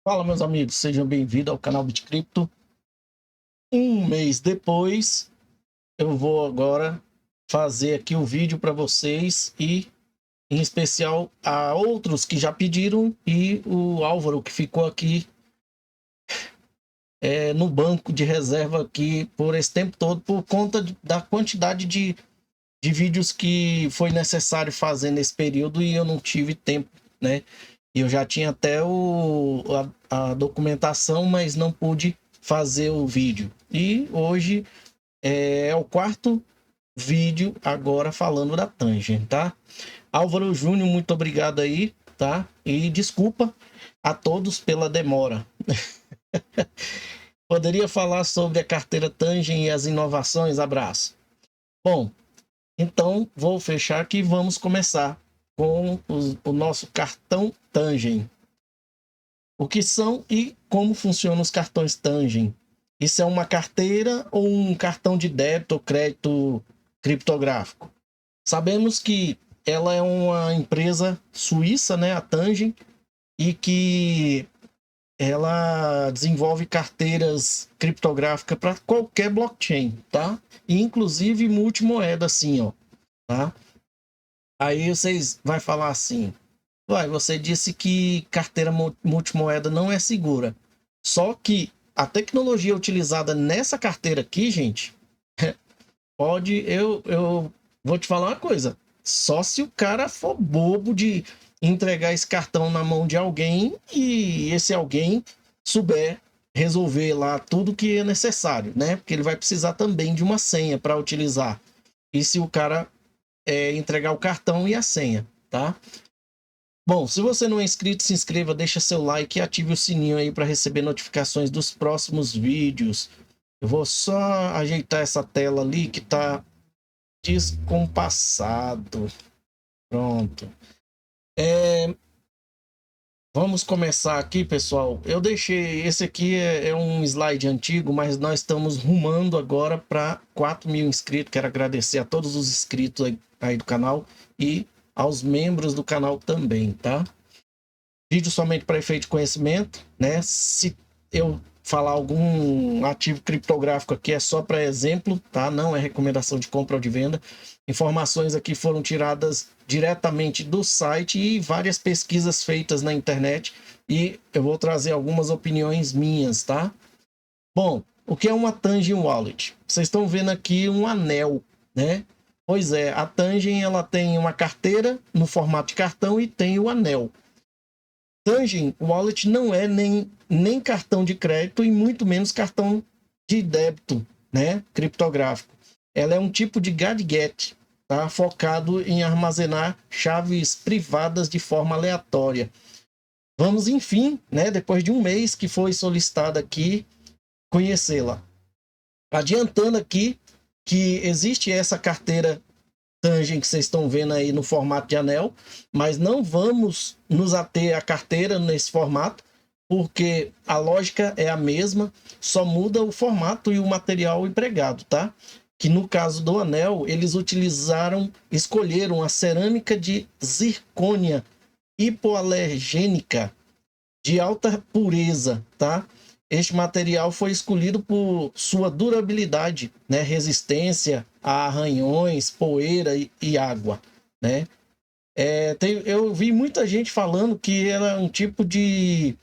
Fala, meus amigos, sejam bem-vindos ao canal BitCrypto. Um mês depois, eu vou agora fazer aqui o vídeo para vocês e, em especial, a outros que já pediram e o Álvaro, que ficou aqui no banco de reserva aqui por esse tempo todo, por conta da quantidade de vídeos que foi necessário fazer nesse período e eu não tive tempo, né? Eu já tinha até a documentação, mas não pude fazer o vídeo. E hoje é o quarto vídeo agora falando da Tangent, tá? Álvaro Júnior, muito obrigado aí, tá? E desculpa a todos pela demora. Poderia falar sobre a carteira Tangent e as inovações? Abraço. Bom, então vou fechar aqui e vamos começar com o nosso cartão Tangent. O que são e como funcionam os cartões Tangent? Isso é uma carteira ou um cartão de débito ou crédito criptográfico? Sabemos que ela é uma empresa suíça, né, a Tangent, e que ela desenvolve carteiras criptográficas para qualquer blockchain, tá? E inclusive multimoeda, assim, ó, tá? Aí vocês vai falar assim: você disse que carteira multimoeda não é segura. Só que a tecnologia utilizada nessa carteira aqui, gente, eu vou te falar uma coisa. Só se o cara for bobo de entregar esse cartão na mão de alguém e esse alguém souber resolver lá tudo que é necessário, né? Porque ele vai precisar também de uma senha para utilizar. E se o cara entregar o cartão e a senha, tá? Bom, se você não é inscrito, se inscreva, deixa seu like e ative o sininho aí para receber notificações dos próximos vídeos. Eu vou só ajeitar essa tela ali que tá descompassado. Pronto. Vamos começar aqui, pessoal. Eu deixei, esse aqui é um slide antigo, mas nós estamos rumando agora para 4.000 inscritos. Quero agradecer a todos os inscritos aí do canal e aos membros do canal também, tá? Vídeo somente para efeito de conhecimento, né? Se eu falar algum ativo criptográfico aqui é só para exemplo, tá? Não é recomendação de compra ou de venda. Informações aqui foram tiradas diretamente do site e várias pesquisas feitas na internet e eu vou trazer algumas opiniões minhas, tá? Bom, o que é uma Tangent Wallet? Vocês estão vendo aqui um anel, né? Pois é, a Tangent ela tem uma carteira no formato de cartão e tem o anel. Tangent Wallet não é nem cartão de crédito e muito menos cartão de débito, né, criptográfico. Ela é um tipo de gadget, tá, focado em armazenar chaves privadas de forma aleatória. Vamos, enfim, né, depois de um mês que foi solicitada aqui, conhecê-la. Adiantando aqui que existe essa carteira Tangent que vocês estão vendo aí no formato de anel, mas não vamos nos ater à carteira nesse formato, porque a lógica é a mesma, só muda o formato e o material empregado, tá? Que no caso do anel, eles escolheram a cerâmica de zircônia hipoalergênica de alta pureza, tá? Este material foi escolhido por sua durabilidade, né? Resistência a arranhões, poeira e água, né? Eu vi muita gente falando que era um tipo de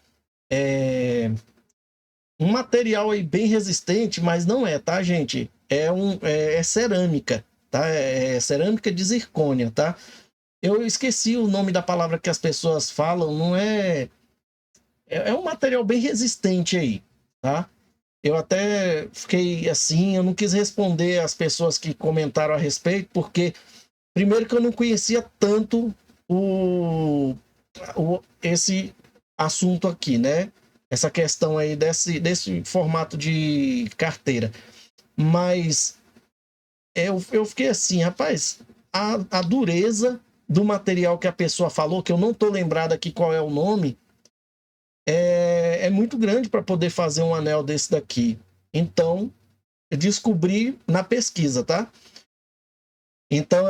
um material aí bem resistente, mas não é, tá, gente? É cerâmica, tá? É cerâmica de zircônia, tá? Eu esqueci o nome da palavra que as pessoas falam, não é. É um material bem resistente aí, tá? Eu até fiquei assim, eu não quis responder as pessoas que comentaram a respeito, porque primeiro que eu não conhecia tanto esse assunto aqui, né? Essa questão aí desse formato de carteira. Mas eu fiquei assim, rapaz, a dureza do material que a pessoa falou, que eu não tô lembrado aqui qual é o nome, é muito grande para poder fazer um anel desse daqui. Então, eu descobri na pesquisa, tá? Então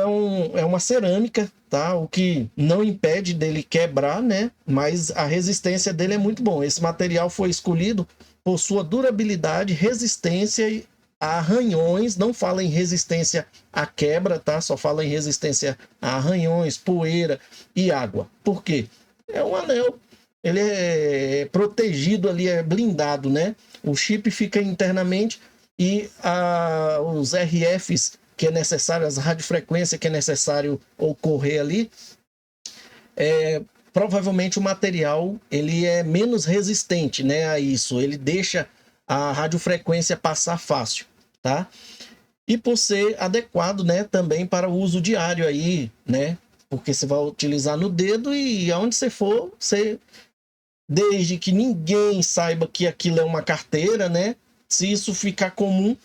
é uma cerâmica, tá? O que não impede dele quebrar, né? Mas a resistência dele é muito bom. Esse material foi escolhido por sua durabilidade, resistência a arranhões. Não fala em resistência à quebra, tá? Só fala em resistência a arranhões, poeira e água. Por quê? É um anel, ele é protegido ali, é blindado, né? O chip fica internamente e os RFs que é necessário, as radiofrequências que é necessário ocorrer ali, provavelmente o material ele é menos resistente, né, a isso. Ele deixa a radiofrequência passar fácil, tá? E por ser adequado, né, também para o uso diário aí, né? Porque você vai utilizar no dedo e aonde você for, você, desde que ninguém saiba que aquilo é uma carteira, né? Se isso ficar comum,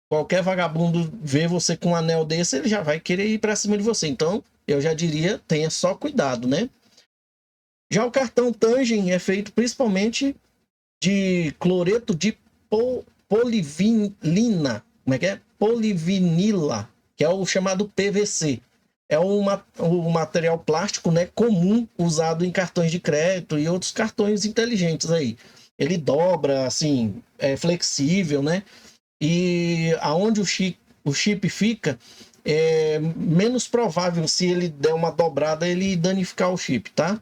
qualquer vagabundo vê você com um anel desse, ele já vai querer ir para cima de você. Então, eu já diria, tenha só cuidado, né? Já o cartão Tangen é feito principalmente de cloreto de polivinilina. Como é que é? Polivinila, que é o chamado PVC. É um material plástico, né, comum usado em cartões de crédito e outros cartões inteligentes aí. Ele dobra, assim, é flexível, né? E aonde o chip fica, é menos provável, se ele der uma dobrada, ele danificar o chip, tá?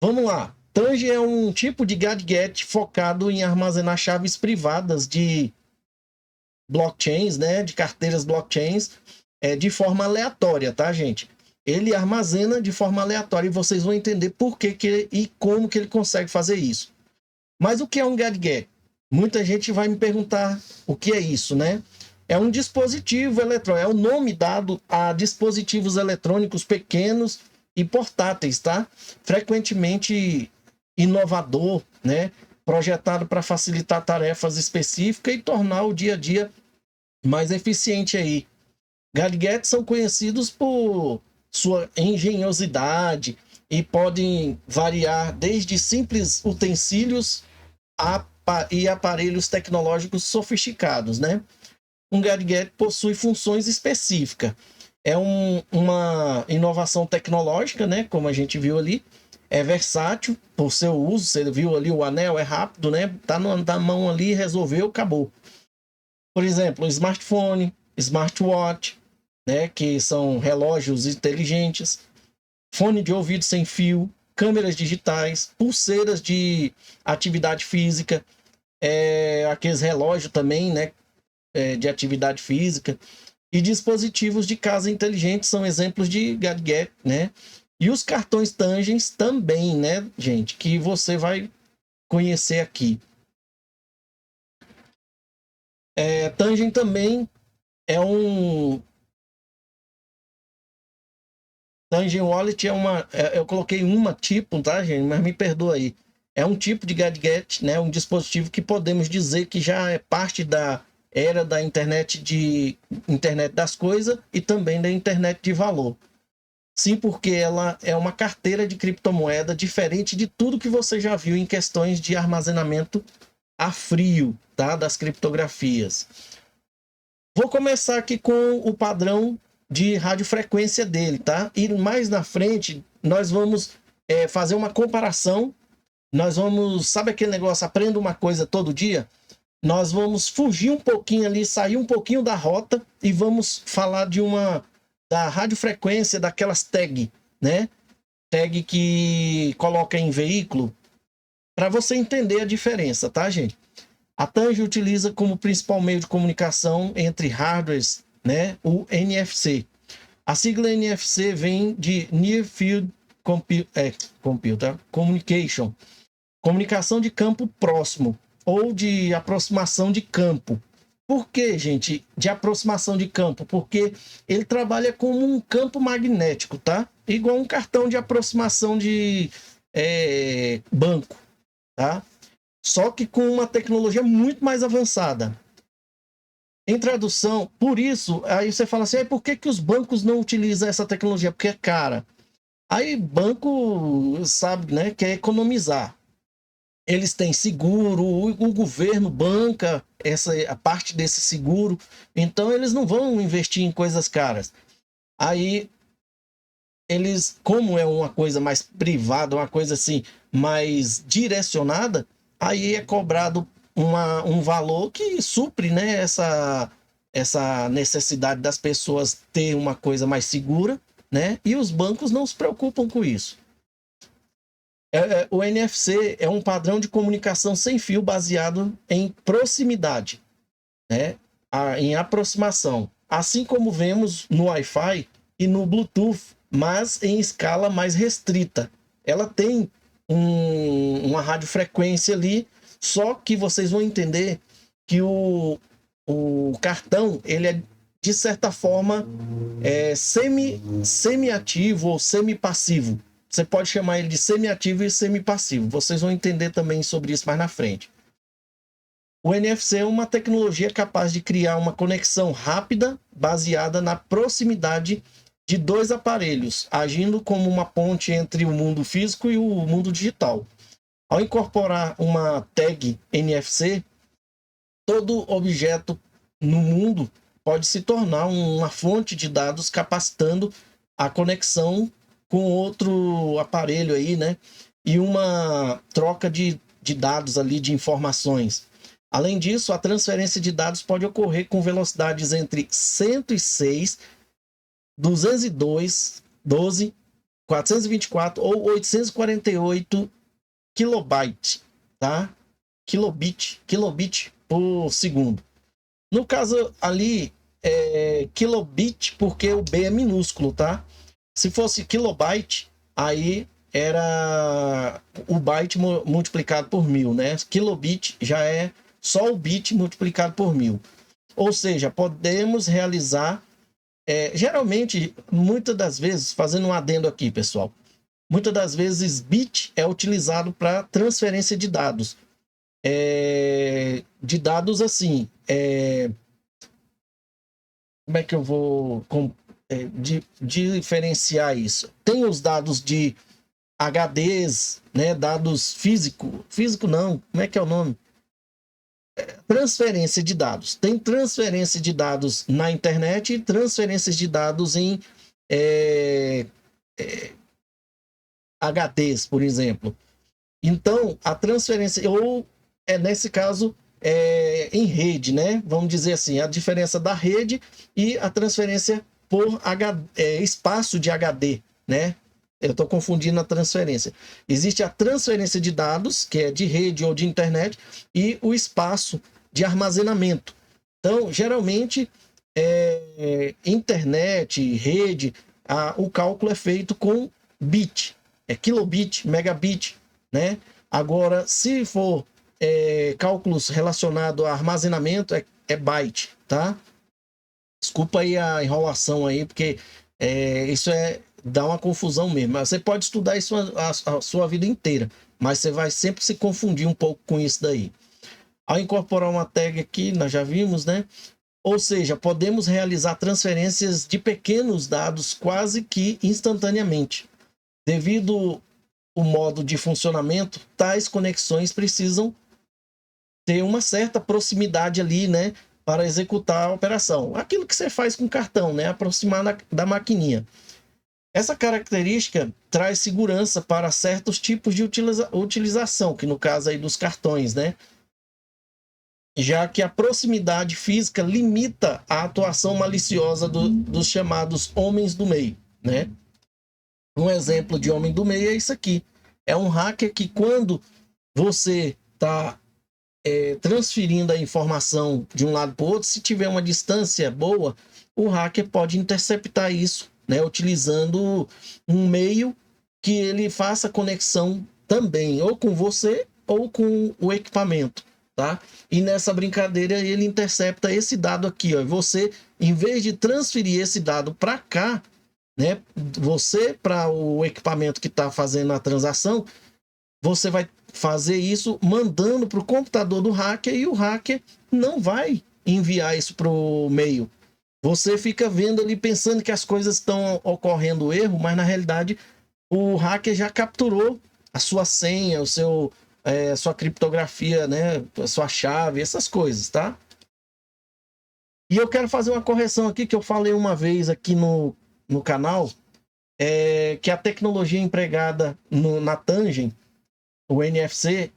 Vamos lá. Tange é um tipo de gadget focado em armazenar chaves privadas de blockchains, né? De carteiras blockchains, de forma aleatória, tá, gente? Ele armazena de forma aleatória e vocês vão entender por que e como que ele consegue fazer isso. Mas o que é um gadget? Muita gente vai me perguntar o que é isso, né? É um dispositivo eletrônico, é o nome dado a dispositivos eletrônicos pequenos e portáteis, tá? Frequentemente inovador, né? Projetado para facilitar tarefas específicas e tornar o dia a dia mais eficiente aí. Gadgets são conhecidos por sua engenhosidade e podem variar desde simples utensílios e aparelhos tecnológicos sofisticados, né? Um gadget possui funções específicas. É uma inovação tecnológica, né? Como a gente viu ali. É versátil por seu uso. Você viu ali o anel, é rápido, né? Tá na mão ali, resolveu, acabou. Por exemplo, smartphone, smartwatch, né? Que são relógios inteligentes. Fone de ouvido sem fio, câmeras digitais, pulseiras de atividade física, aqueles relógios também, né, de atividade física, e dispositivos de casa inteligentes são exemplos de gadget, né? E os cartões Tangens também, né, gente, que você vai conhecer aqui. Tangen também é um... Tangen Wallet é uma... eu coloquei uma tipo, tá, gente? Mas me perdoa aí. É um tipo de gadget, né? Um dispositivo que podemos dizer que já é parte da era da internet das coisas e também da internet de valor. Sim, porque ela é uma carteira de criptomoeda diferente de tudo que você já viu em questões de armazenamento a frio, tá? Das criptografias. Vou começar aqui com o padrão de radiofrequência dele, tá? E mais na frente nós vamos fazer uma comparação. Nós vamos, sabe aquele negócio, aprenda uma coisa todo dia? Nós vamos fugir um pouquinho ali, sair um pouquinho da rota e vamos falar da radiofrequência daquelas tag, né? Tag que coloca em veículo, para você entender a diferença, tá, gente? A Tange utiliza como principal meio de comunicação entre hardwares, né, o NFC. A sigla NFC vem de Near Field Communication, comunicação de campo próximo ou de aproximação de campo. Por que, gente, de aproximação de campo? Porque ele trabalha como um campo magnético, tá? Igual um cartão de aproximação de banco, tá? Só que com uma tecnologia muito mais avançada. Em tradução, por isso, aí você fala assim, por que os bancos não utilizam essa tecnologia? Porque é cara. Aí banco, sabe, né, quer economizar. Eles têm seguro, o governo banca a parte desse seguro. Então eles não vão investir em coisas caras. Aí eles, como é uma coisa mais privada, uma coisa assim mais direcionada, aí é cobrado um valor que supre, né, essa necessidade das pessoas ter uma coisa mais segura, né? E os bancos não se preocupam com isso. O NFC é um padrão de comunicação sem fio baseado em proximidade, né? Em aproximação, assim como vemos no Wi-Fi e no Bluetooth, mas em escala mais restrita. Ela tem uma radiofrequência ali, só que vocês vão entender que o cartão, ele é, de certa forma, semi-ativo ou semi-passivo. Você pode chamar ele de semi-ativo e semi-passivo. Vocês vão entender também sobre isso mais na frente. O NFC é uma tecnologia capaz de criar uma conexão rápida baseada na proximidade de dois aparelhos, agindo como uma ponte entre o mundo físico e o mundo digital. Ao incorporar uma tag NFC, todo objeto no mundo pode se tornar uma fonte de dados capacitando a conexão com outro aparelho aí, né? E uma troca de dados ali, de informações. Além disso, a transferência de dados pode ocorrer com velocidades entre 106, 202, 12, 424 ou 848 kilobyte, tá? Kilobit por segundo. No caso ali, kilobit porque o B é minúsculo, tá? Se fosse kilobyte, aí era o byte multiplicado por 1000, né? Kilobit já é só o bit multiplicado por 1000. Ou seja, podemos realizar, geralmente, muitas das vezes, fazendo um adendo aqui, pessoal, muitas das vezes bit é utilizado para transferência de dados. De dados assim, como é que eu vou diferenciar isso? Tem os dados de HDs, né? Dados físico não, como é que é o nome? Transferência de dados. Tem transferência de dados na internet e transferências de dados em HDs, por exemplo. Então, a transferência, ou nesse caso, em rede, né? Vamos dizer assim, a diferença da rede e a transferência por espaço de HD, né? Eu estou confundindo a transferência. Existe a transferência de dados, que é de rede ou de internet, e o espaço de armazenamento. Então, geralmente, internet, rede, o cálculo é feito com bit, kilobit, megabit, né? Agora, se for cálculos relacionados a armazenamento, é byte, tá? Desculpa aí a enrolação aí, porque isso dá uma confusão mesmo. Você pode estudar isso a sua vida inteira, mas você vai sempre se confundir um pouco com isso daí. Ao incorporar uma tag aqui, nós já vimos, né? Ou seja, podemos realizar transferências de pequenos dados quase que instantaneamente. Devido ao modo de funcionamento, tais conexões precisam ter uma certa proximidade ali, né? Para executar a operação. Aquilo que você faz com cartão, né? Aproximar da maquininha. Essa característica traz segurança para certos tipos de utilização, que no caso aí dos cartões, né? Já que a proximidade física limita a atuação maliciosa dos chamados homens do meio, né? Um exemplo de homem do meio é isso aqui. É um hacker que, quando você está transferindo a informação de um lado para o outro, se tiver uma distância boa, o hacker pode interceptar isso, né? Utilizando um meio que ele faça conexão também, ou com você ou com o equipamento, tá? E nessa brincadeira ele intercepta esse dado aqui, ó. Você, em vez de transferir esse dado para cá, né? Você para o equipamento que está fazendo a transação, você vai fazer isso mandando para o computador do hacker e o hacker não vai enviar isso para o meio. Você fica vendo ali pensando que as coisas estão ocorrendo erro, mas na realidade o hacker já capturou a sua senha, o seu sua criptografia, né? Sua chave, essas coisas, tá? E eu quero fazer uma correção aqui que eu falei uma vez aqui no canal, que a tecnologia empregada na Tangent, o NFC,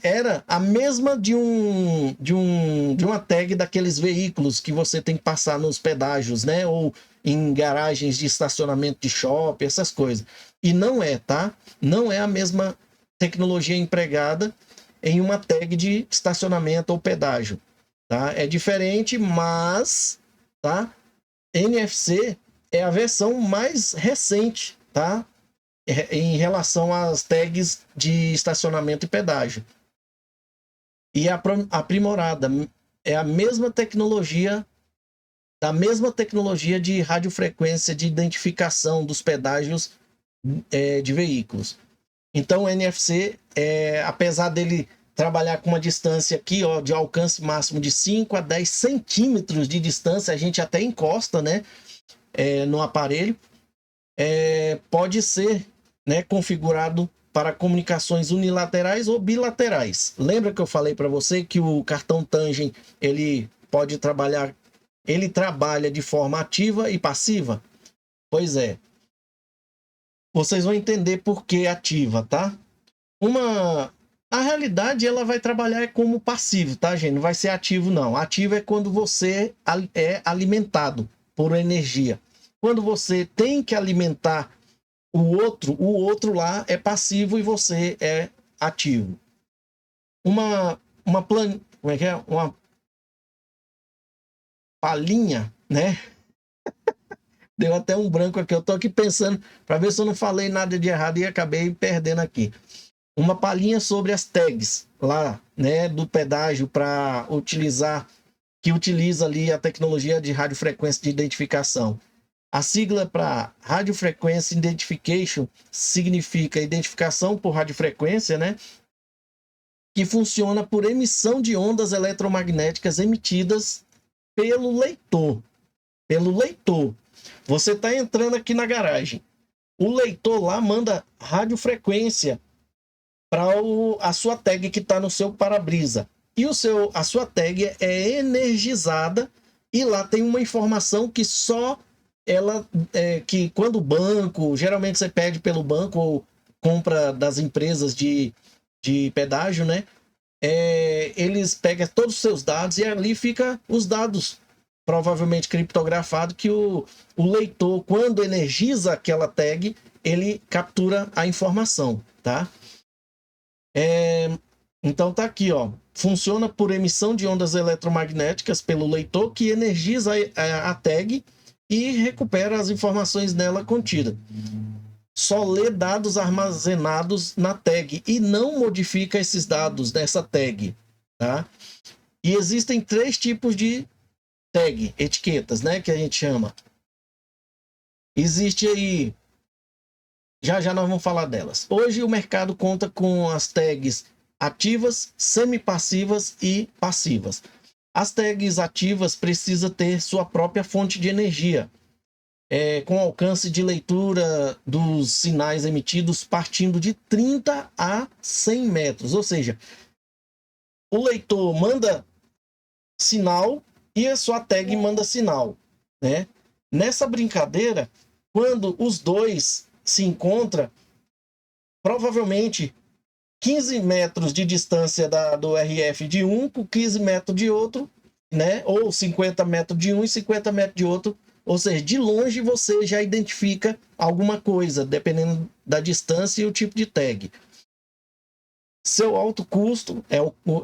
era a mesma de uma tag daqueles veículos que você tem que passar nos pedágios, né? Ou em garagens de estacionamento de shopping, essas coisas. E não é, tá? Não é a mesma tecnologia empregada em uma tag de estacionamento ou pedágio, tá? É diferente, mas, tá? NFC é a versão mais recente, tá? Em relação às tags de estacionamento e pedágio. E aprimorada. É a mesma tecnologia, da mesma tecnologia de radiofrequência de identificação dos pedágios de veículos. Então o NFC, apesar dele trabalhar com uma distância aqui, ó, de alcance máximo de 5 a 10 centímetros de distância, a gente até encosta, né, no aparelho, pode ser, né, configurado para comunicações unilaterais ou bilaterais. Lembra que eu falei para você que o cartão Tangent, ele trabalha de forma ativa e passiva? Pois é. Vocês vão entender por que ativa, tá? A realidade, ela vai trabalhar como passivo, tá, gente? Não vai ser ativo, não. Ativo é quando você é alimentado por energia. Quando você tem que alimentar o outro lá é passivo e você é ativo. Uma palhinha, né? Deu até um branco aqui. Eu tô aqui pensando para ver se eu não falei nada de errado e acabei perdendo aqui. Uma palhinha sobre as tags lá, né, do pedágio para que utiliza ali a tecnologia de radiofrequência de identificação. A sigla para Radio Frequency Identification significa identificação por radiofrequência, né? Que funciona por emissão de ondas eletromagnéticas emitidas pelo leitor. Pelo leitor. Você está entrando aqui na garagem. O leitor lá manda radiofrequência para a sua tag que está no seu para-brisa. E a sua tag é energizada e lá tem uma informação que só que quando o banco, geralmente você pede pelo banco ou compra das empresas de pedágio, né? Eles pegam todos os seus dados e ali fica os dados provavelmente criptografados que o leitor, quando energiza aquela tag, ele captura a informação, tá? Então tá aqui, ó. Funciona por emissão de ondas eletromagnéticas pelo leitor que energiza a tag e recupera as informações nela contidas. Só lê dados armazenados na tag e não modifica esses dados dessa tag, tá? E existem 3 tipos de tag, etiquetas, né, que a gente chama. Existe aí, já nós vamos falar delas. Hoje o mercado conta com as tags ativas, semipassivas e passivas. As tags ativas precisam ter sua própria fonte de energia, com alcance de leitura dos sinais emitidos partindo de 30 a 100 metros. Ou seja, o leitor manda sinal e a sua tag manda sinal, né? Nessa brincadeira, quando os dois se encontram, provavelmente 15 metros de distância do RF de um com 15 metros de outro, né? Ou 50 metros de um e 50 metros de outro. Ou seja, de longe você já identifica alguma coisa, dependendo da distância e o tipo de tag. Seu alto custo,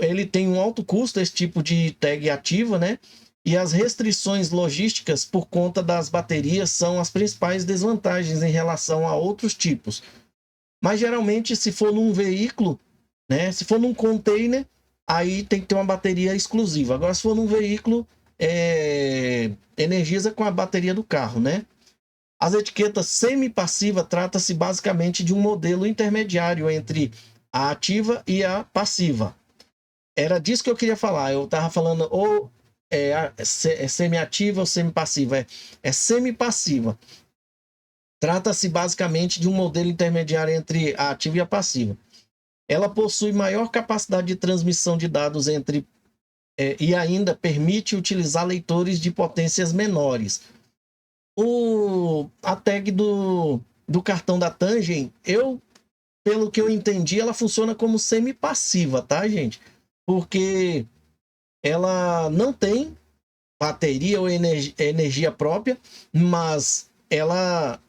ele tem um alto custo, esse tipo de tag ativa, né? E as restrições logísticas por conta das baterias são as principais desvantagens em relação a outros tipos. Mas geralmente, se for num veículo, né? Se for num container, aí tem que ter uma bateria exclusiva. Agora, se for num veículo, energiza com a bateria do carro, né? As etiquetas semi-passiva trata-se basicamente de um modelo intermediário entre a ativa e a passiva. Era disso que eu queria falar. Eu estava falando ou semi-ativa ou semi-passiva. É semi-passiva. Trata-se basicamente de um modelo intermediário entre a ativa e a passiva. Ela possui maior capacidade de transmissão de dados e ainda permite utilizar leitores de potências menores. A tag do cartão da Tangent, pelo que eu entendi, ela funciona como semi-passiva, tá, gente? Porque ela não tem bateria ou energia própria, mas ela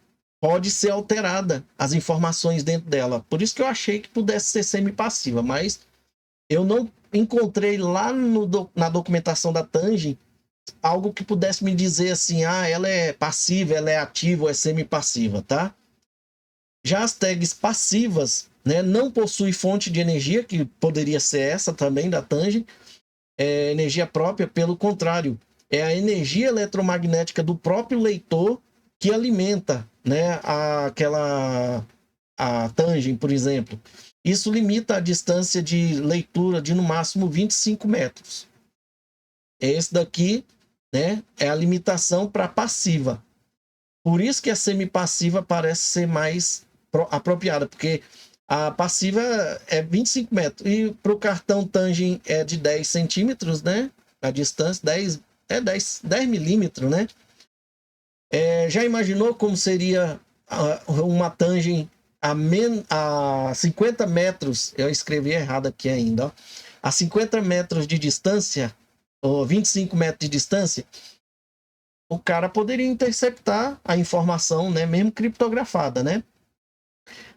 pode ser alterada, as informações dentro dela. Por isso que eu achei que pudesse ser semi-passiva, mas eu não encontrei lá na documentação da Tangent algo que pudesse me dizer assim, ela é passiva, ela é ativa ou é semi-passiva, tá? Já as tags passivas, né, não possuem fonte de energia, que poderia ser essa também da Tangent, energia própria, pelo contrário, é a energia eletromagnética do próprio leitor que alimenta, né, a Tangent, por exemplo. Isso limita a distância de leitura de no máximo 25 metros. Esse daqui, né, é a limitação para passiva. Por isso que a semi-passiva parece ser mais apropriada, porque a passiva é 25 metros e para o cartão Tangent é de 10 centímetros, né? A distância 10 milímetros, né? Já imaginou como seria uma Tangent a 50 metros? Eu escrevi errado aqui ainda, ó. A 50 metros de distância, ou 25 metros de distância, o cara poderia interceptar a informação, né, mesmo criptografada, né?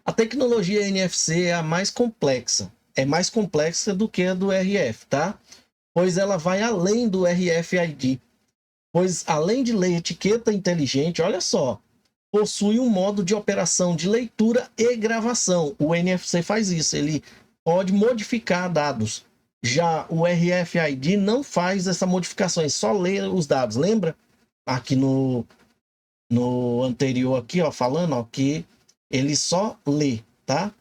A tecnologia NFC é a mais complexa. É mais complexa do que a do RF, tá? Pois ela vai além do RFID. Pois além de ler etiqueta inteligente, olha só, possui um modo de operação de leitura e gravação. O NFC faz isso, ele pode modificar dados. Já o RFID não faz essa modificação, ele só lê os dados. Lembra? Aqui no anterior aqui, ó, falando, ó, que ele só lê, tá?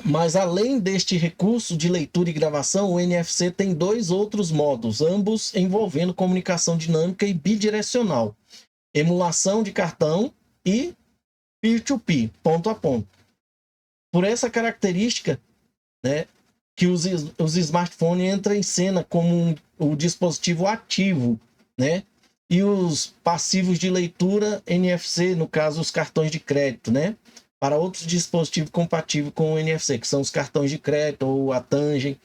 Mas além deste recurso de leitura e gravação, o NFC tem dois outros modos, ambos envolvendo comunicação dinâmica e bidirecional, emulação de cartão e peer-to-peer, ponto a ponto. Por essa característica, né, que os smartphones entram em cena como o dispositivo ativo, né? E os passivos de leitura NFC, no caso, os cartões de crédito, né? Para outros dispositivos compatíveis com o NFC, que são os cartões de crédito ou a Tangent.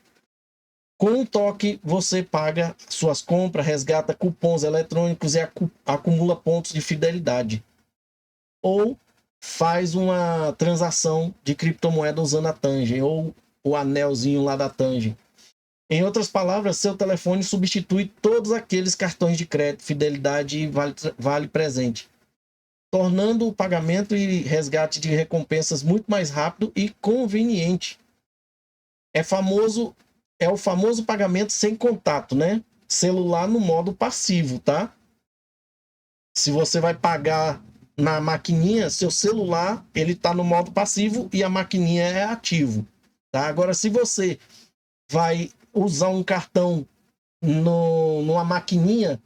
Com um toque, você paga suas compras, resgata cupons eletrônicos e acumula pontos de fidelidade. Ou faz uma transação de criptomoeda usando a Tangent, ou o anelzinho lá da Tangent. Em outras palavras, seu telefone substitui todos aqueles cartões de crédito, fidelidade e vale presente, tornando o pagamento e resgate de recompensas muito mais rápido e conveniente. É o famoso pagamento sem contato, né? Celular no modo passivo, tá? Se você vai pagar na maquininha, seu celular, ele tá no modo passivo e a maquininha é ativo, tá? Agora, se você vai usar um cartão numa maquininha,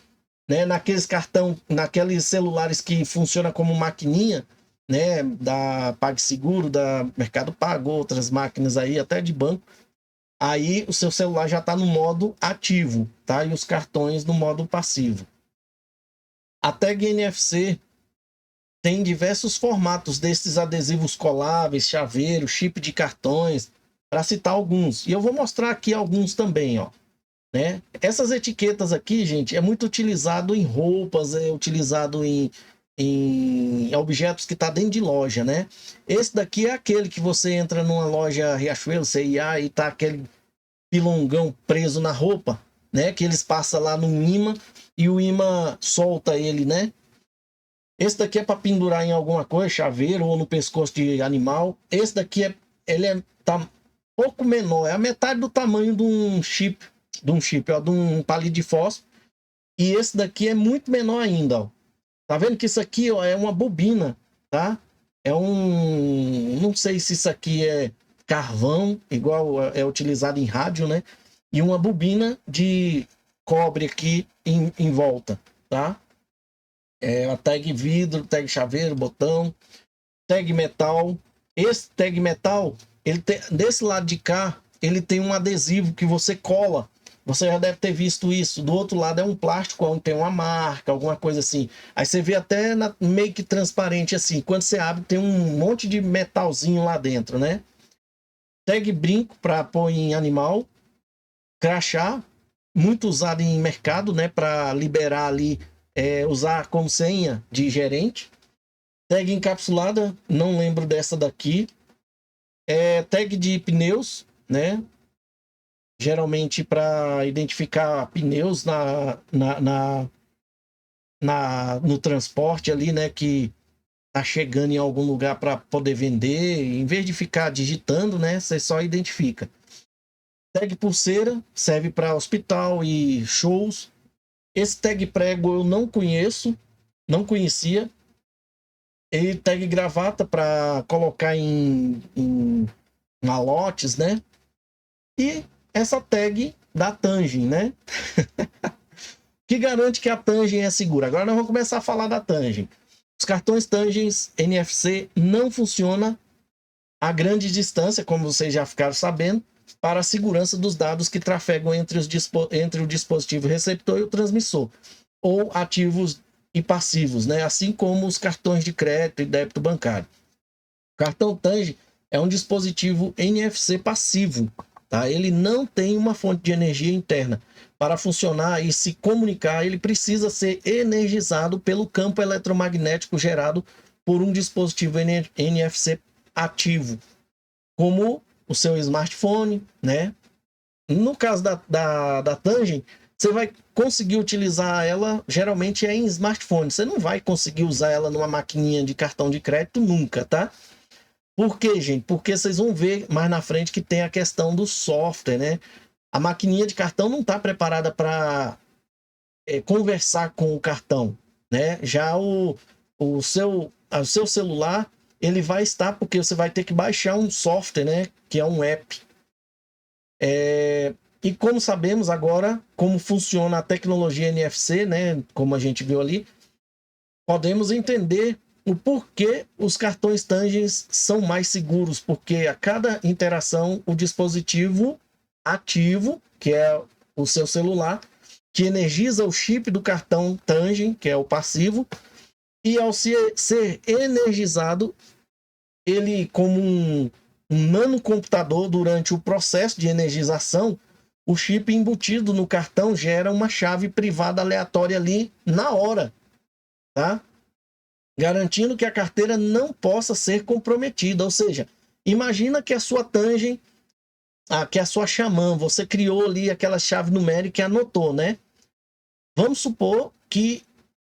né, naqueles celulares que funciona como maquininha, né, da PagSeguro, da Mercado Pago, outras máquinas aí, até de banco, aí o seu celular já está no modo ativo, tá? E os cartões no modo passivo. A tag NFC tem diversos formatos desses adesivos coláveis, chaveiro, chip de cartões, para citar alguns. E eu vou mostrar aqui alguns também, ó. Né? Essas etiquetas aqui, gente, é muito utilizado em roupas, é utilizado em objetos que está dentro de loja, né? Esse daqui é aquele que você entra numa loja Riachuelo, C&A, e tá aquele pilongão preso na roupa, né? Que eles passam lá no imã e o imã solta ele, né? Esse daqui é para pendurar em alguma coisa, chaveiro ou no pescoço de animal. Esse daqui tá um pouco menor, é a metade do tamanho de um chip, ó, de um palito de fósforo. E esse daqui é muito menor ainda, ó. Tá vendo que isso aqui, ó, é uma bobina, tá? Não sei se isso aqui é carvão, igual é utilizado em rádio, né? E uma bobina de cobre aqui em volta, tá? A tag vidro, tag chaveiro, botão. tag metal. Esse tag metal, ele tem, desse lado de cá, ele tem um adesivo que você cola. Você já deve ter visto isso. Do outro lado é um plástico onde tem uma marca, alguma coisa assim. Aí você vê até meio que transparente assim. Quando você abre, tem um monte de metalzinho lá dentro, né? Tag brinco para pôr em animal. Crachá, muito usado em mercado, né? Para liberar ali, usar como senha de gerente. Tag encapsulada, não lembro dessa daqui. Tag de pneus, né? Geralmente para identificar pneus no transporte ali, né? Que tá chegando em algum lugar para poder vender. Em vez de ficar digitando, né? Você só identifica. Tag pulseira serve para hospital e shows. Esse tag prego eu não conheço, não conhecia. E tag gravata para colocar em malotes, né? E essa tag da Tangen, né? Que garante que a Tangen é segura. Agora nós vamos começar a falar da Tangen. Os cartões Tangen NFC não funcionam a grande distância, como vocês já ficaram sabendo, para a segurança dos dados que trafegam entre o dispositivo receptor e o transmissor, ou ativos e passivos, né? Assim como os cartões de crédito e débito bancário. O cartão Tangen é um dispositivo NFC passivo, tá? Ele não tem uma fonte de energia interna. Para funcionar e se comunicar, ele precisa ser energizado pelo campo eletromagnético gerado por um dispositivo NFC ativo, como o seu smartphone, né? No caso da Tangen, você vai conseguir utilizar ela, geralmente em smartphone. Você não vai conseguir usar ela numa maquininha de cartão de crédito nunca, tá? Por quê, gente? Porque vocês vão ver mais na frente que tem a questão do software, né? A maquininha de cartão não está preparada para conversar com o cartão, né? Já o seu celular, ele vai estar, porque você vai ter que baixar um software, né? Que é um app. E como sabemos agora, como funciona a tecnologia NFC, né? Como a gente viu ali, podemos entender o porquê os cartões Tangens são mais seguros, porque a cada interação, o dispositivo ativo, que é o seu celular, que energiza o chip do cartão Tangen, que é o passivo, e ao ser energizado, ele, como um nanocomputador, durante o processo de energização, o chip embutido no cartão gera uma chave privada aleatória ali na hora, tá? Garantindo que a carteira não possa ser comprometida. Ou seja, imagina que a sua Tangen, que a sua Xamã, você criou ali aquela chave numérica e anotou, né? Vamos supor que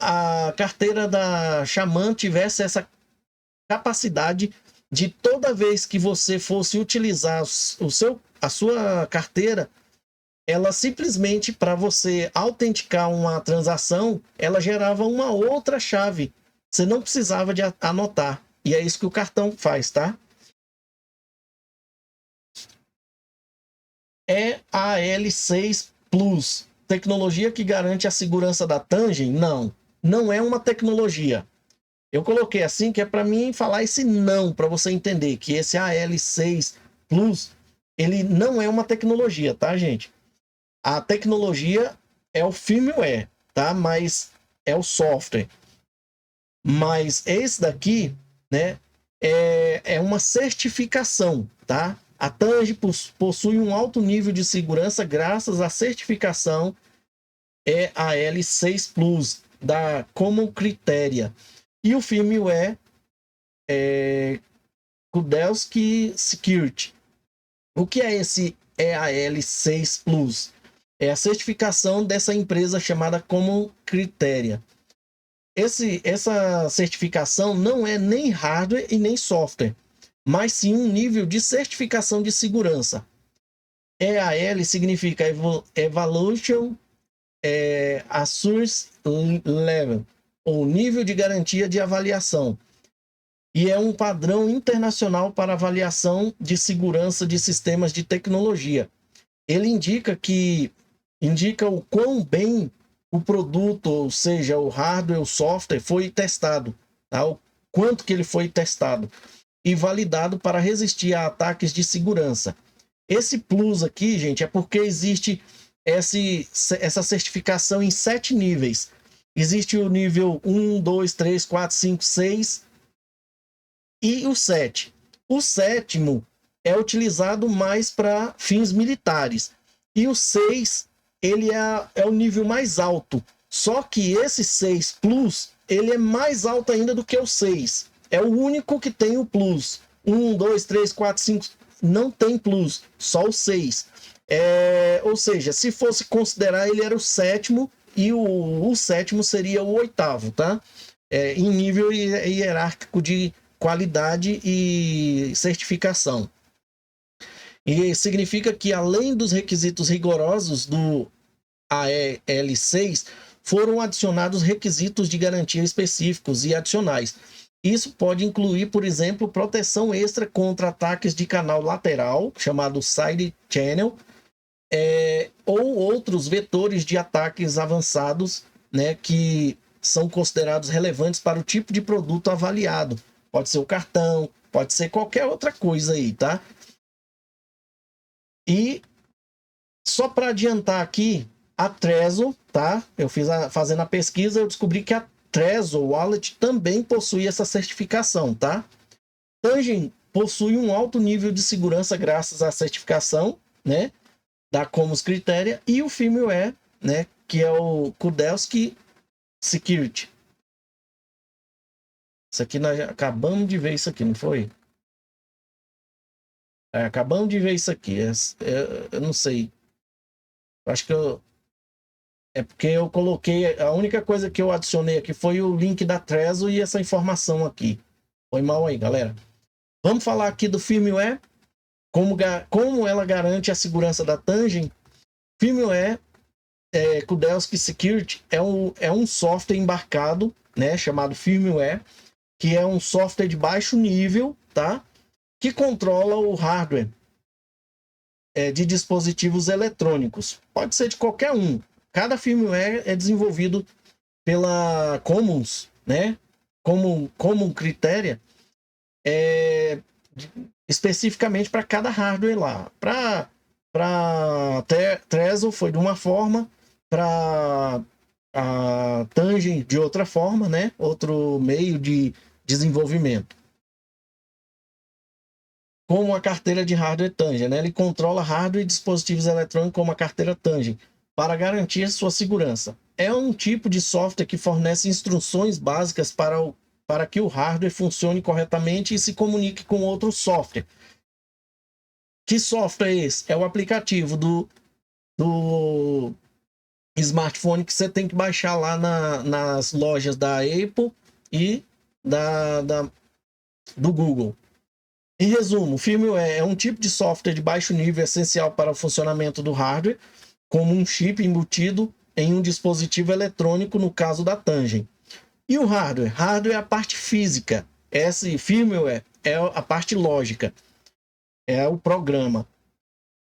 a carteira da Xamã tivesse essa capacidade de, toda vez que você fosse utilizar a sua carteira, ela simplesmente, para você autenticar uma transação, ela gerava uma outra chave. Você não precisava de anotar. E é isso que o cartão faz, tá? EAL6 Plus. Tecnologia que garante a segurança da Tangen? Não. Não é uma tecnologia. Eu coloquei assim que é para mim falar esse não, para você entender que esse AL6 Plus, ele não é uma tecnologia, tá, gente? A tecnologia é o firmware, tá? Mas é o software. Mas esse daqui, né, é uma certificação, tá? A Tangen possui um alto nível de segurança graças à certificação EAL6 Plus da Common Criteria. E o firmware Kudelski Security. O que é esse EAL6 Plus? É a certificação dessa empresa chamada Common Criteria. Essa certificação não é nem hardware e nem software, mas sim um nível de certificação de segurança. EAL significa Evaluation Assurance Level, ou nível de garantia de avaliação. E é um padrão internacional para avaliação de segurança de sistemas de tecnologia. Ele indica o quão bem o produto, ou seja, o hardware, o software, foi testado, tá? quanto que ele foi testado e validado para resistir a ataques de segurança. Esse plus aqui, gente, é porque existe essa certificação em 7 níveis. Existe o nível 1, 2, 3, 4, 5, 6 e o 7. O 7º é utilizado mais para fins militares. E o 6, ele é o nível mais alto. Só que esse 6 Plus, ele é mais alto ainda do que o 6. É o único que tem o Plus. 1, 2, 3, 4, 5, não tem Plus, só o 6. Ou seja, se fosse considerar, ele era o 7º e o 7º seria o 8º, tá? Em nível hierárquico de qualidade e certificação. E significa que, além dos requisitos rigorosos do AEL6, foram adicionados requisitos de garantia específicos e adicionais. Isso pode incluir, por exemplo, proteção extra contra ataques de canal lateral, chamado side channel, ou outros vetores de ataques avançados, né, que são considerados relevantes para o tipo de produto avaliado. Pode ser o cartão, pode ser qualquer outra coisa aí, tá? E só para adiantar aqui, a Trezor, tá? Eu fazendo a pesquisa, eu descobri que a Trezor Wallet também possui essa certificação, tá? Tangen possui um alto nível de segurança graças à certificação, né, da Commons Criteria, e o firmware, né, que é o Kudelski Security. Isso aqui nós acabamos de ver isso aqui, não foi? Acabamos de ver isso aqui. Eu não sei. Acho que é porque eu coloquei. A única coisa que eu adicionei aqui foi o link da Trezor e essa informação aqui. Foi mal aí, galera. Vamos falar aqui do firmware. Como ela garante a segurança da Tangen. Firmware Kudelski Security é um software embarcado, né, chamado firmware, que é um software de baixo nível, tá? Que controla o hardware de dispositivos eletrônicos. Pode ser de qualquer um. Cada firmware é desenvolvido pela Commons, né? Common Criteria, especificamente para cada hardware lá. Para Trezor foi de uma forma, para a Tangen de outra forma, né? Outro meio de desenvolvimento. Como a carteira de hardware Tangen, né? Ele controla hardware e dispositivos eletrônicos como a carteira Tangen, para garantir sua segurança. É um tipo de software que fornece instruções básicas para que o hardware funcione corretamente e se comunique com outro software. Que software é esse? É o aplicativo do smartphone que você tem que baixar lá nas lojas da Apple e do Google. Em resumo, o firmware é um tipo de software de baixo nível essencial para o funcionamento do hardware, como um chip embutido em um dispositivo eletrônico, no caso da Tangen. E o hardware? Hardware é a parte física. Esse firmware é a parte lógica, é o programa.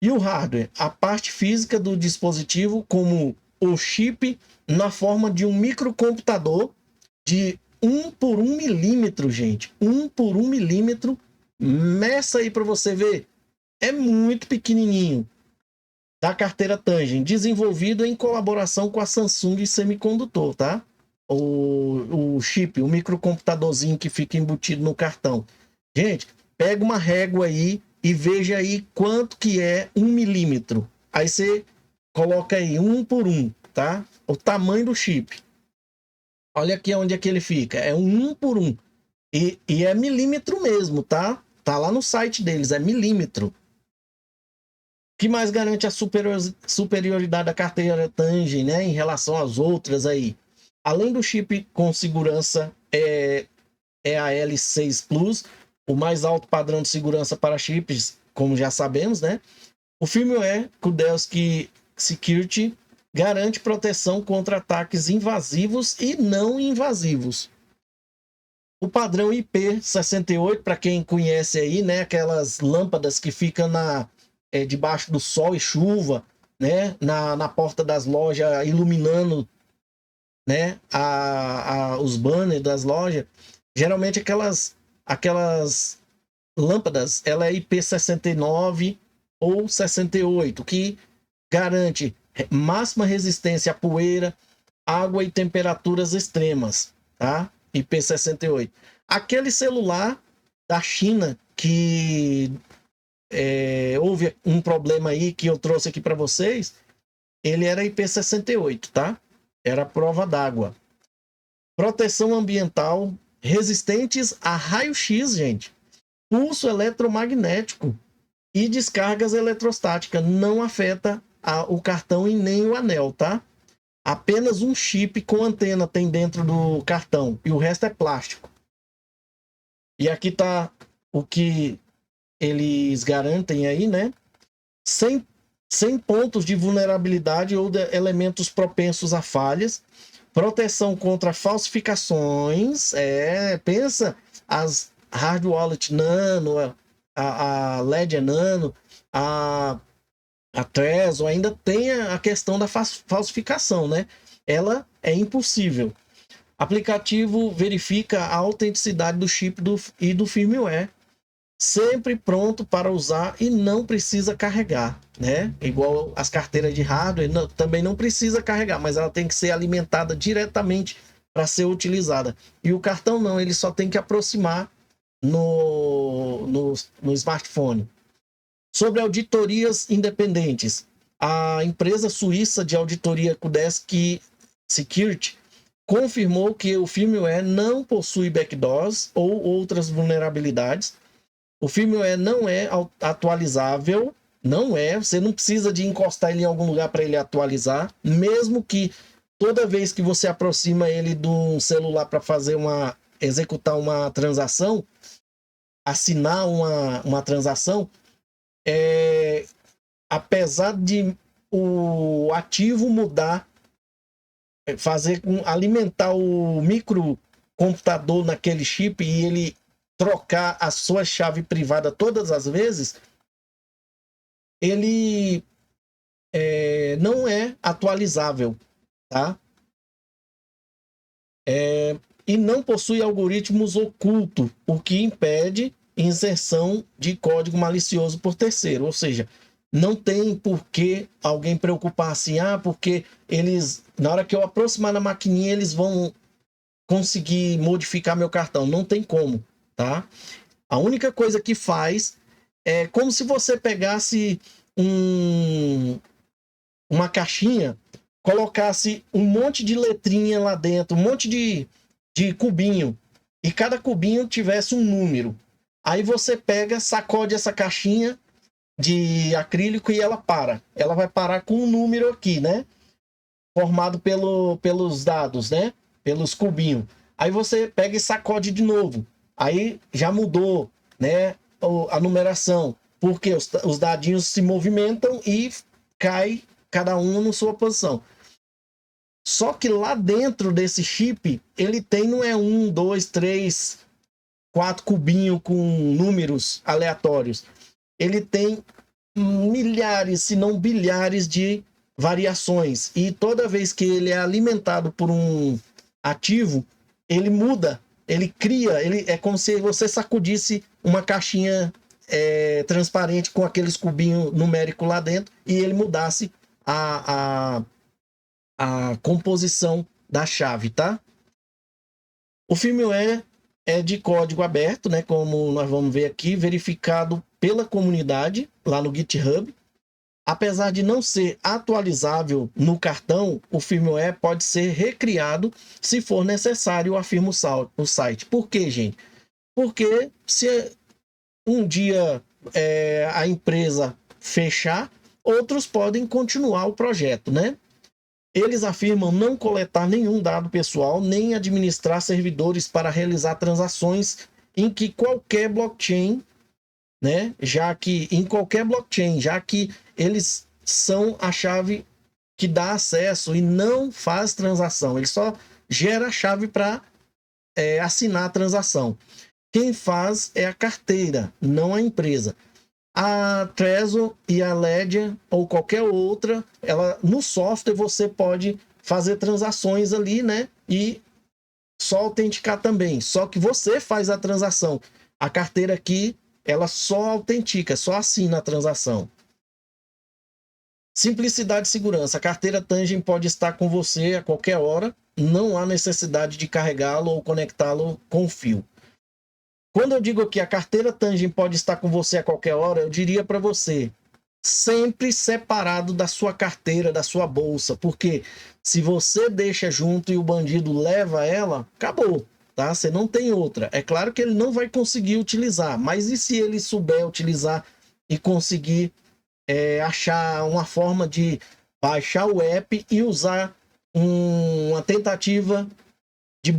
E o hardware? A parte física do dispositivo, como o chip na forma de um microcomputador de 1 por 1 milímetro, gente. 1 por 1 milímetro. Meça aí para você ver. É muito pequenininho. Da carteira Tangen, desenvolvido em colaboração com a Samsung Semicondutor, tá? O chip, o microcomputadorzinho que fica embutido no cartão. Gente, pega uma régua aí e veja aí quanto que é 1 milímetro. Aí você coloca aí 1 por 1, tá? O tamanho do chip. Olha aqui onde é que ele fica. É um 1 por 1. E é milímetro mesmo, tá? Tá lá no site deles, é milímetro. O que mais garante a superioridade da carteira Tangen, né, em relação às outras aí? Além do chip com segurança AEL6 Plus, o mais alto padrão de segurança para chips, como já sabemos, né? O firmware Kudelski Security garante proteção contra ataques invasivos e não invasivos. O padrão IP68, para quem conhece aí, né, aquelas lâmpadas que ficam debaixo do sol e chuva, né, na porta das lojas, iluminando, né, os banners das lojas. Geralmente aquelas lâmpadas, ela é IP69 ou 68, que garante máxima resistência à poeira, água e temperaturas extremas, tá? IP68. Aquele celular da China que houve um problema aí que eu trouxe aqui para vocês, ele era IP68, tá? Era prova d'água. Proteção ambiental, resistentes a raio-x, gente. Pulso eletromagnético e descargas eletrostáticas. Não afeta o cartão e nem o anel, tá? Apenas um chip com antena tem dentro do cartão e o resto é plástico. E aqui tá o que eles garantem aí, né? Sem pontos de vulnerabilidade ou de elementos propensos a falhas. Proteção contra falsificações. Pensa as Hard Wallet Nano, a Ledger Nano, a Trezor ainda tem a questão da falsificação, né? Ela é impossível. Aplicativo verifica a autenticidade do chip e do firmware, sempre pronto para usar e não precisa carregar, né? Igual as carteiras de hardware, também não precisa carregar, mas ela tem que ser alimentada diretamente para ser utilizada. E o cartão não, ele só tem que aproximar no smartphone. Sobre auditorias independentes, a empresa suíça de auditoria Kudesk Security confirmou que o firmware não possui backdoors ou outras vulnerabilidades. O firmware não é atualizável, você não precisa de encostar ele em algum lugar para ele atualizar, mesmo que toda vez que você aproxima ele de um celular para executar uma transação, assinar uma transação, apesar de o ativo mudar, alimentar o microcomputador naquele chip e ele trocar a sua chave privada todas as vezes, ele não é atualizável, tá? E não possui algoritmos ocultos, o que impede inserção de código malicioso por terceiro. Ou seja, não tem por que alguém preocupar assim, porque eles, na hora que eu aproximar na maquininha, eles vão conseguir modificar meu cartão. Não tem como, tá? A única coisa que faz é como se você pegasse uma caixinha, colocasse um monte de letrinha lá dentro, um monte de cubinho, e cada cubinho tivesse um número. Aí você pega, sacode essa caixinha de acrílico e ela para. Ela vai parar com um número aqui, né? Formado pelos dados, né? Pelos cubinhos. Aí você pega e sacode de novo. Aí já mudou, né? A numeração. Porque os dadinhos se movimentam e cai cada um na sua posição. Só que lá dentro desse chip, ele tem, não é 1, 2, 3, 4 cubinhos com números aleatórios. Ele tem milhares, se não bilhares de variações. E toda vez que ele é alimentado por um ativo, ele muda, ele cria, é como se você sacudisse uma caixinha transparente com aqueles cubinhos numéricos lá dentro e ele mudasse a composição da chave, tá? O firmware é de código aberto, né? Como nós vamos ver aqui, verificado pela comunidade lá no GitHub. Apesar de não ser atualizável no cartão, o firmware pode ser recriado se for necessário, afirma o site. Por quê, gente? Porque se um dia a empresa fechar, outros podem continuar o projeto, né? Eles afirmam não coletar nenhum dado pessoal, nem administrar servidores para realizar transações em que qualquer blockchain, né? Já que eles são a chave que dá acesso e não faz transação. Ele só gera a chave para assinar a transação. Quem faz é a carteira, não a empresa. A Trezor e a Ledger ou qualquer outra, no software você pode fazer transações ali, né? E só autenticar também. Só que você faz a transação. A carteira aqui, ela só autentica, só assina a transação. Simplicidade e segurança. A carteira Tangem pode estar com você a qualquer hora. Não há necessidade de carregá-lo ou conectá-lo com fio. Quando eu digo que a carteira Tangem pode estar com você a qualquer hora, eu diria para você, sempre separado da sua carteira, da sua bolsa, porque se você deixa junto e o bandido leva ela, acabou, tá? Você não tem outra. É claro que ele não vai conseguir utilizar, mas e se ele souber utilizar e conseguir achar uma forma de baixar o app e usar uma tentativa de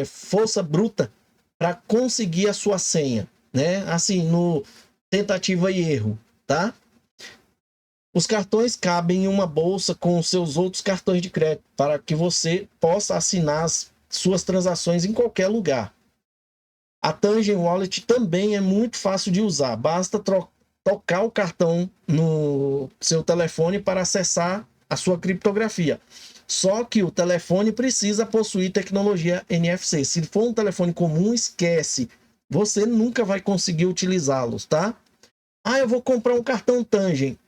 força bruta para conseguir a sua senha, né? Assim, no tentativa e erro, tá? Os cartões cabem em uma bolsa com os seus outros cartões de crédito para que você possa assinar as suas transações em qualquer lugar. A Tangem Wallet também é muito fácil de usar. Basta tocar o cartão no seu telefone para acessar a sua criptografia. Só que o telefone precisa possuir tecnologia NFC. Se for um telefone comum, esquece. Você nunca vai conseguir utilizá-los, tá? Ah, eu vou comprar um cartão Tangem.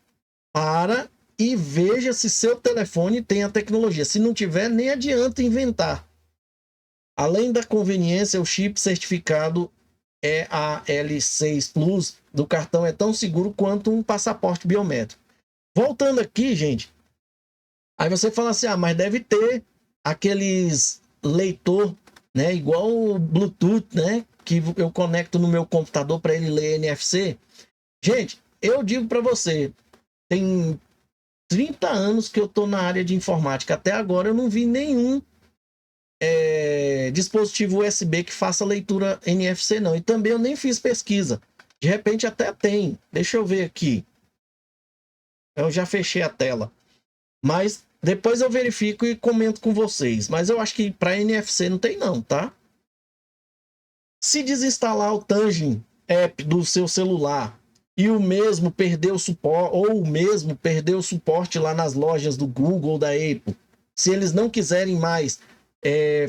Para e veja se seu telefone tem a tecnologia. Se não tiver, nem adianta inventar. Além da conveniência, o chip certificado EAL6 Plus do cartão é tão seguro quanto um passaporte biométrico. Voltando aqui, gente. Aí você fala assim, mas deve ter aqueles leitor, né, igual o Bluetooth, né, que eu conecto no meu computador para ele ler NFC. Gente, eu digo para você, tem 30 anos que eu estou na área de informática. Até agora eu não vi nenhum dispositivo USB que faça leitura NFC, não. E também eu nem fiz pesquisa. De repente até tem. Deixa eu ver aqui. Eu já fechei a tela. Mas depois eu verifico e comento com vocês. Mas eu acho que para NFC não tem não, tá? Se desinstalar o Tangem app do seu celular e o mesmo perdeu o suporte, ou o mesmo perdeu o suporte lá nas lojas do Google ou da Apple, se eles não quiserem mais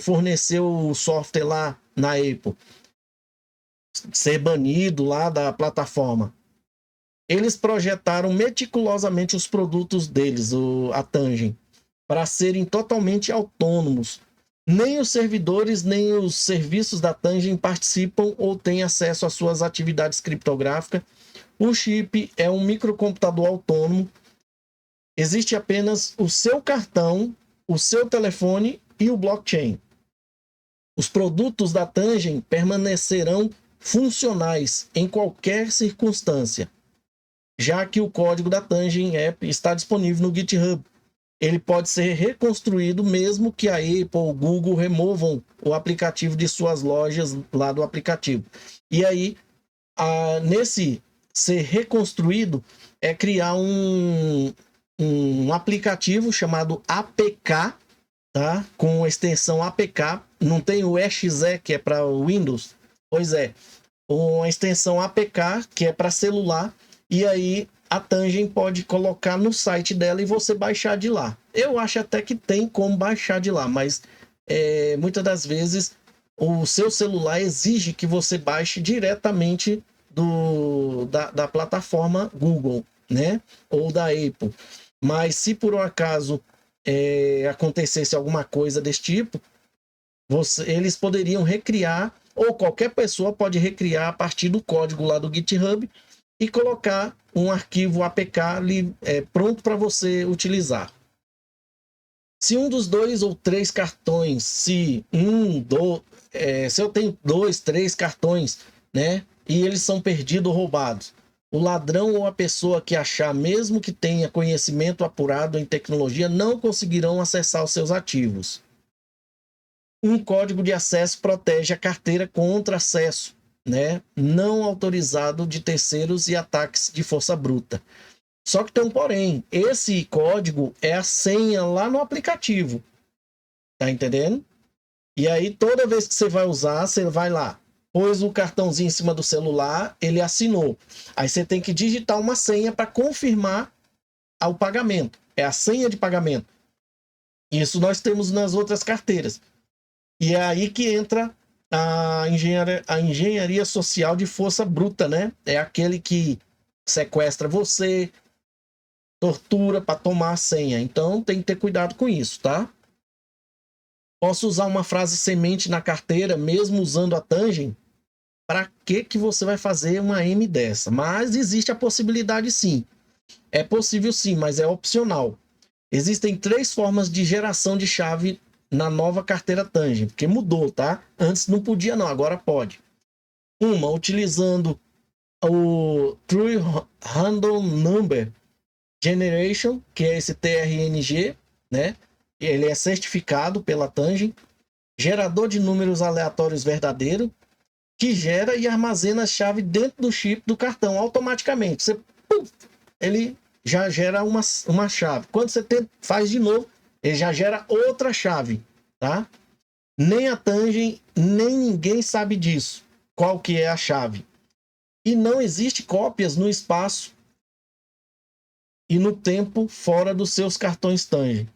fornecer o software lá na Apple, ser banido lá da plataforma, eles projetaram meticulosamente os produtos deles, a Tangem, para serem totalmente autônomos. Nem os servidores, nem os serviços da Tangem participam ou têm acesso às suas atividades criptográficas. O chip é um microcomputador autônomo. Existe apenas o seu cartão, o seu telefone e o blockchain. Os produtos da Tangem permanecerão funcionais em qualquer circunstância, já que o código da Tangem App está disponível no GitHub. Ele pode ser reconstruído mesmo que a Apple ou o Google removam o aplicativo de suas lojas lá do aplicativo. E aí, nesse ser reconstruído, é criar um aplicativo chamado APK, tá? Com a extensão APK. Não tem o exe, que é para o Windows? Pois é, uma extensão APK, que é para celular, e aí a Tangem pode colocar no site dela e você baixar de lá. Eu acho até que tem como baixar de lá, mas muitas das vezes o seu celular exige que você baixe diretamente da plataforma Google, né? Ou da Apple. Mas se por um acaso acontecesse alguma coisa desse tipo, eles poderiam recriar, ou qualquer pessoa pode recriar a partir do código lá do GitHub e colocar um arquivo APK ali, pronto para você utilizar. Se um dos 2 ou 3 cartões, se eu tenho 2, 3 cartões, né, e eles são perdidos ou roubados, o ladrão ou a pessoa que achar, mesmo que tenha conhecimento apurado em tecnologia, não conseguirão acessar os seus ativos. Um código de acesso protege a carteira contra acesso, né, não autorizado de terceiros e ataques de força bruta. Só que tem um porém, esse código é a senha lá no aplicativo, tá entendendo? E aí toda vez que você vai usar, você vai lá, pôs o cartãozinho em cima do celular, ele assinou. Aí você tem que digitar uma senha para confirmar o pagamento, é a senha de pagamento. Isso nós temos nas outras carteiras. E é aí que entra a engenharia social de força bruta, né? É aquele que sequestra você, tortura para tomar a senha. Então tem que ter cuidado com isso, tá? Posso usar uma frase semente na carteira, mesmo usando a tangent? Para que você vai fazer uma M dessa? Mas existe a possibilidade sim. É possível sim, mas é opcional. Existem 3 formas de geração de chave na nova carteira Tangent, porque mudou, tá? Antes não podia não, agora pode. Uma, utilizando o True Random Number Generation, que é esse TRNG, né? Ele é certificado pela Tangent. Gerador de números aleatórios verdadeiro, que gera e armazena a chave dentro do chip do cartão automaticamente. Você, ele já gera uma chave. Quando você faz de novo, ele já gera outra chave, tá? Nem a Tangent, nem ninguém sabe disso. Qual que é a chave? E não existe cópias no espaço e no tempo fora dos seus cartões Tangent.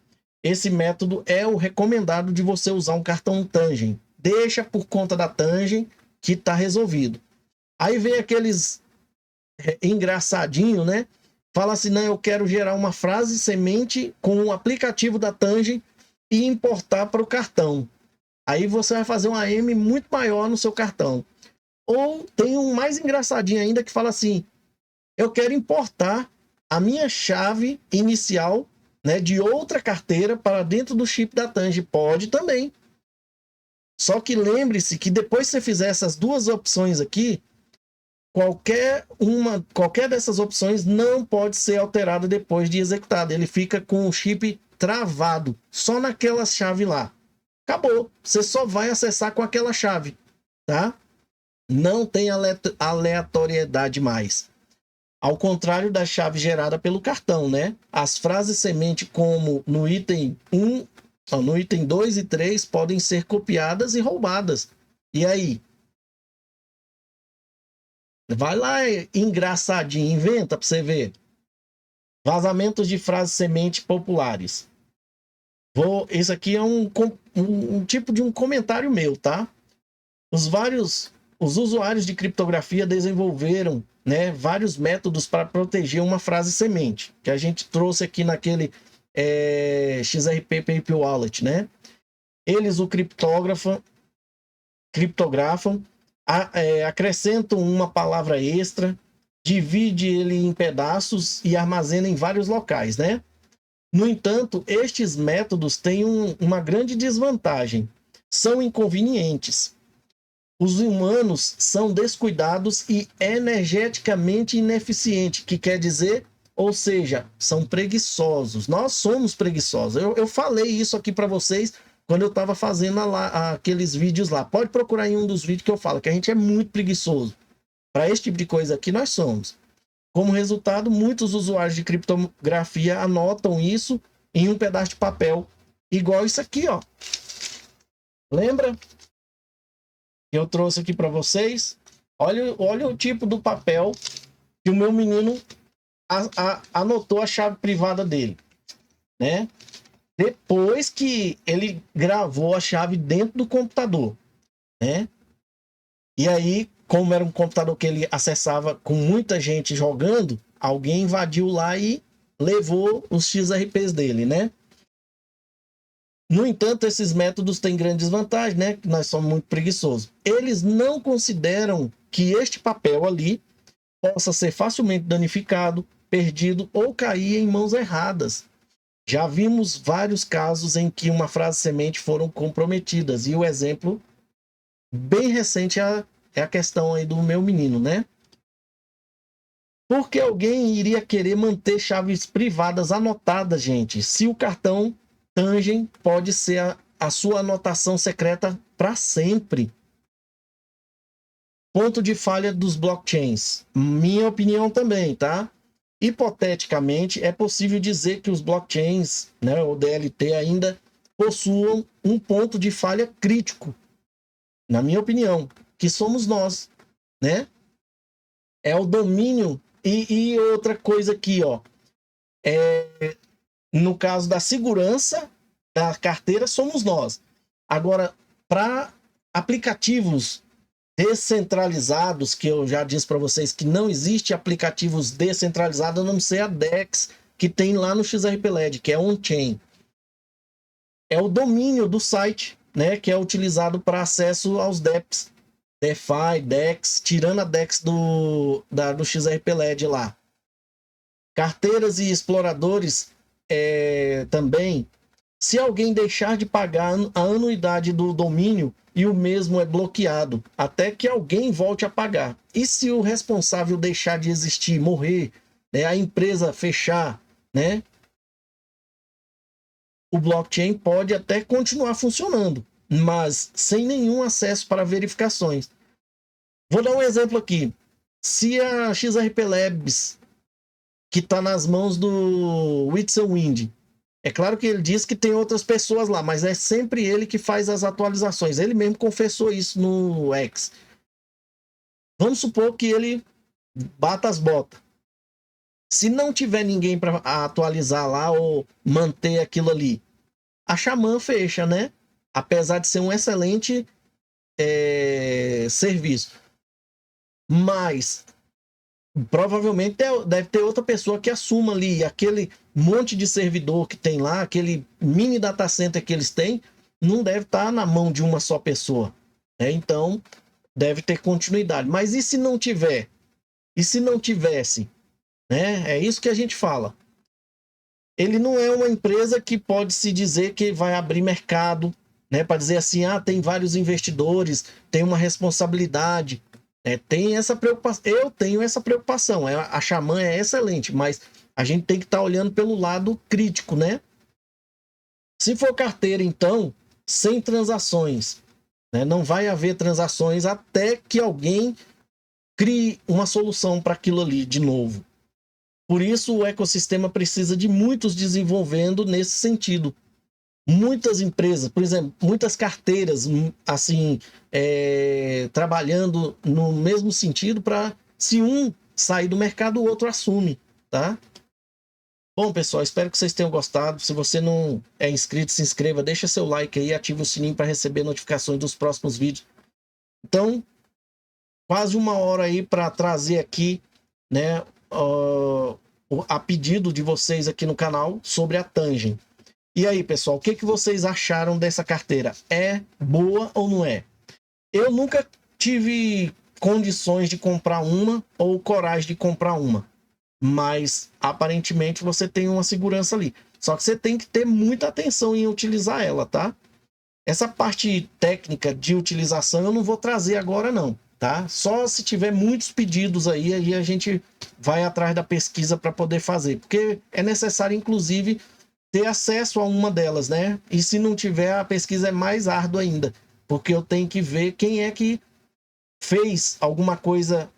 Esse método é o recomendado de você usar um cartão Tangent. Deixa por conta da Tangent que tá resolvido. Aí vem aqueles engraçadinho, né? Fala assim, não, eu quero gerar uma frase semente com o aplicativo da Tangent e importar para o cartão. Aí você vai fazer uma M muito maior no seu cartão. Ou tem um mais engraçadinho ainda que fala assim, eu quero importar a minha chave inicial, né, de outra carteira para dentro do chip da Tangent. Pode também. Só que lembre-se que depois que você fizer essas 2 opções aqui, qualquer dessas opções não pode ser alterada depois de executada. Ele fica com o chip travado, só naquela chave lá. Acabou. Você só vai acessar com aquela chave, tá? Não tem aleatoriedade mais. Ao contrário da chave gerada pelo cartão, né? As frases semente como no item 1, no item 2 e 3 podem ser copiadas e roubadas. E aí? Vai lá, engraçadinho, inventa para você ver. Vazamentos de frases semente populares. Esse aqui é um tipo de um comentário meu, tá? Os usuários de criptografia desenvolveram, né, vários métodos para proteger uma frase semente, que a gente trouxe aqui naquele XRP Paper Wallet, né? Eles o criptografam, acrescentam uma palavra extra, divide ele em pedaços e armazena em vários locais, né? No entanto, estes métodos têm uma grande desvantagem. São inconvenientes. Os humanos são descuidados e energeticamente ineficientes, que quer dizer, ou seja, são preguiçosos. Nós somos preguiçosos. Eu falei isso aqui para vocês quando eu estava fazendo aqueles vídeos lá. Pode procurar em um dos vídeos que eu falo que a gente é muito preguiçoso. Para esse tipo de coisa aqui, nós somos. Como resultado, muitos usuários de criptografia anotam isso em um pedaço de papel, igual isso aqui, ó. Lembra? Que eu trouxe aqui para vocês. Olha o tipo do papel que o meu menino anotou a chave privada dele, né? Depois que ele gravou a chave dentro do computador, né? E aí, como era um computador que ele acessava com muita gente jogando, alguém invadiu lá e levou os XRPs dele, né? No entanto, esses métodos têm grande desvantagem, né? Nós somos muito preguiçosos. Eles não consideram que este papel ali possa ser facilmente danificado, perdido ou cair em mãos erradas. Já vimos vários casos em que uma frase semente foram comprometidas. E o exemplo bem recente é a questão aí do meu menino, né? Por que alguém iria querer manter chaves privadas anotadas, gente? Se o cartão Tangent pode ser a sua anotação secreta para sempre. Ponto de falha dos blockchains. Minha opinião também, tá? Hipoteticamente, é possível dizer que os blockchains, né, o DLT, ainda possuam um ponto de falha crítico, na minha opinião, que somos nós, né? É o domínio. E outra coisa aqui, ó. No caso da segurança da carteira, somos nós. Agora, Para aplicativos descentralizados, que eu já disse para vocês que não existe aplicativos descentralizados, a não ser a DEX, que tem lá no XRP-LED, que é on-chain. É o domínio do site, né, que é utilizado para acesso aos DEPs, DeFi, DEX, tirando a DEX do XRP-LED lá. Carteiras e exploradores também. Se alguém deixar de pagar a anuidade do domínio e o mesmo é bloqueado, até que alguém volte a pagar. E se o responsável deixar de existir, morrer, né, a empresa fechar, né, o blockchain pode até continuar funcionando, mas sem nenhum acesso para verificações. Vou dar um exemplo aqui. Se a XRP Labs, que está nas mãos do Whitson Wind, é claro que ele diz que tem outras pessoas lá, mas é sempre ele que faz as atualizações. Ele mesmo confessou isso no X. Vamos supor que ele bata as botas. Se não tiver ninguém para atualizar lá ou manter aquilo ali, a Xamã fecha, né? Apesar de ser um excelente serviço. Mas provavelmente deve ter outra pessoa que assuma ali aquele monte de servidor que tem lá, aquele mini data center que eles têm, não deve estar na mão de uma só pessoa, né? Então deve ter continuidade. Mas e se não tiver? E se não tivesse? Né? É isso que a gente fala. Ele não é uma empresa que pode se dizer que vai abrir mercado, né? Para dizer assim, tem vários investidores, tem uma responsabilidade. Tem essa preocupação. Eu tenho essa preocupação. A Xamã é excelente, mas a gente tem que estar olhando pelo lado crítico, né? Se for carteira, então, sem transações, né? Não vai haver transações até que alguém crie uma solução para aquilo ali de novo. Por isso, o ecossistema precisa de muitos desenvolvendo nesse sentido. Muitas empresas, por exemplo, muitas carteiras, assim, trabalhando no mesmo sentido para, se um sair do mercado, o outro assume, tá? Bom, pessoal, espero que vocês tenham gostado. Se você não é inscrito, se inscreva, deixa seu like aí, ative o sininho para receber notificações dos próximos vídeos. Então, quase uma hora aí para trazer aqui, né, a pedido de vocês aqui no canal sobre a Tangen. E aí, pessoal, o que vocês acharam dessa carteira? É boa ou não é? Eu nunca tive condições de comprar uma ou coragem de comprar uma, mas aparentemente você tem uma segurança ali. Só que você tem que ter muita atenção em utilizar ela, tá? Essa parte técnica de utilização eu não vou trazer agora não, tá? Só se tiver muitos pedidos aí a gente vai atrás da pesquisa para poder fazer, porque é necessário, inclusive, ter acesso a uma delas, né? E se não tiver, a pesquisa é mais árdua ainda, porque eu tenho que ver quem é que fez alguma coisa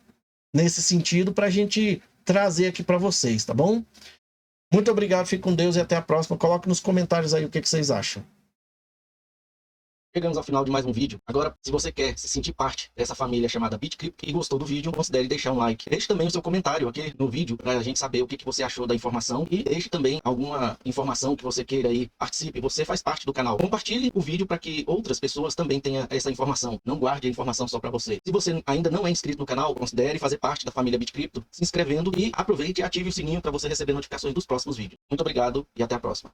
nesse sentido para a gente trazer aqui para vocês, tá bom? Muito obrigado, fique com Deus e até a próxima. Coloque nos comentários aí o que vocês acham. Chegamos ao final de mais um vídeo. Agora, se você quer se sentir parte dessa família chamada BitCrypto e gostou do vídeo, considere deixar um like. Deixe também o seu comentário aqui no vídeo para a gente saber o que você achou da informação e deixe também alguma informação que você queira aí. Participe, você faz parte do canal. Compartilhe o vídeo para que outras pessoas também tenham essa informação. Não guarde a informação só para você. Se você ainda não é inscrito no canal, considere fazer parte da família BitCrypto, se inscrevendo e aproveite e ative o sininho para você receber notificações dos próximos vídeos. Muito obrigado e até a próxima.